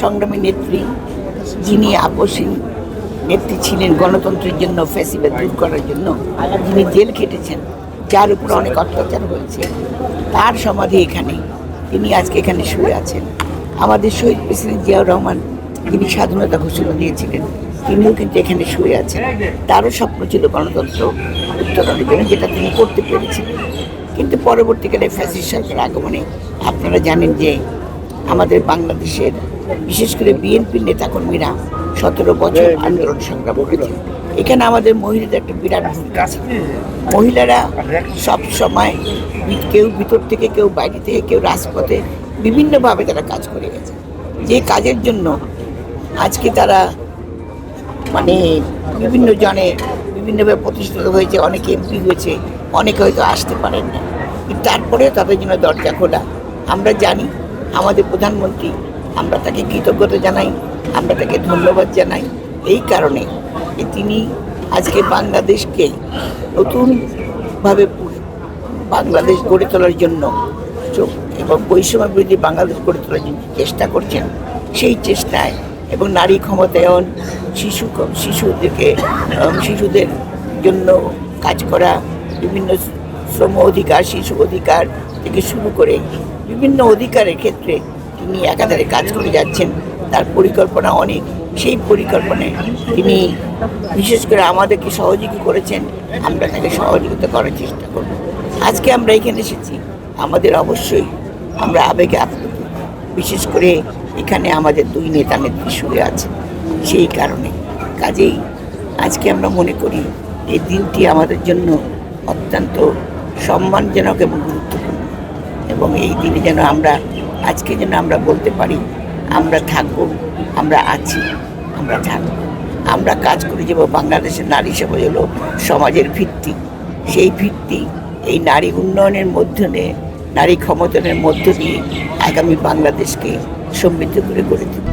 সংগ্রামী নেত্রী, যিনি আপসহীন নেত্রী ছিলেন গণতন্ত্রের জন্য, ফ্যাসিবাদ দূর করার জন্য, যিনি জেল খেটেছেন, যার উপর অনেক অত্যাচার হয়েছে, তার সমাধি এখানে। তিনি আজকে এখানে শুয়ে আছেন। আমাদের শহীদ প্রেসিডেন্ট জিয়াউর রহমান, যিনি স্বাধীনতা ঘোষণা দিয়েছিলেন, তিনিও কিন্তু এখানে শুয়ে আছেন। তারও স্বপ্ন ছিল গণতন্ত্র উত্তরণের জন্য, যেটা তিনি করতে পেরেছিলেন। কিন্তু পরবর্তীকালে ফ্যাসিস্ট সরকার আগমনে আপনারা জানেন যে আমাদের বাংলাদেশের বিশেষ করে বিএনপির নেতাকর্মীরা 17 বছর আন্দোলন সংগ্রাম করেছেন। এখানে আমাদের মহিলাদের একটা বিরাট ভূমিকা আছে। মহিলারা সব সময় কেউ ভিতর থেকে, কেউ বাইরে থেকে, কেউ রাজপথে বিভিন্নভাবে তারা কাজ করে গেছে। যে কাজের জন্য আজকে তারা বিভিন্ন জনে বিভিন্নভাবে প্রতিষ্ঠিত হয়েছে, অনেকে এমপি হয়েছে, অনেকে হয়তো আসতে পারেন না, কিন্তু তারপরেও তাদের জন্য দরজা খোলা। আমরা জানি আমাদের প্রধানমন্ত্রী, আমরা তাকে কৃতজ্ঞতা জানাই, আমরা তাকে ধন্যবাদ জানাই এই কারণে যে তিনি আজকে বাংলাদেশকে নতুনভাবে বাংলাদেশ গড়ে তোলার জন্য এবং বৈষম্য বিরোধী বাংলাদেশ গড়ে তোলার জন্য চেষ্টা করছেন। সেই চেষ্টায় এবং নারী ক্ষমতায়ন, শিশুদের জন্য কাজ করা, বিভিন্ন শ্রম অধিকার, শিশু অধিকার থেকে শুরু করে বিভিন্ন অধিকারের ক্ষেত্রে তিনি একাধারে কাজ করে যাচ্ছেন। তার পরিকল্পনা অনেক। সেই পরিকল্পনায় তিনি বিশেষ করে আমাদেরকে সহযোগী করেছেন। আমরা তাকে সহযোগিতা করার চেষ্টা করব। আজকে আমরা এখানে এসেছি, আমাদের অবশ্যই আমরা আবেগে আপ্লুত। বিশেষ করে এখানে আমাদের দুই নেতা নেত্রী শুয়ে আছে, সেই কারণে কাজেই আজকে আমরা মনে করি এই দিনটি আমাদের জন্য অত্যন্ত সম্মানজনক এবং গুরুত্বপূর্ণ। এবং এই দিনে যেন আজকে আমরা বলতে পারি আমরা থাকবো, আমরা আছি, আমরা থাকবো। আমরা কাজ করে যাব। বাংলাদেশের নারী সমাজ হলো সমাজের ভিত্তি। সেই ভিত্তি এই নারী উন্নয়নের মধ্যে দিয়ে, নারী ক্ষমতায়নের মধ্য দিয়ে আগামী বাংলাদেশকে সমৃদ্ধ করে গড়ে তুলবে।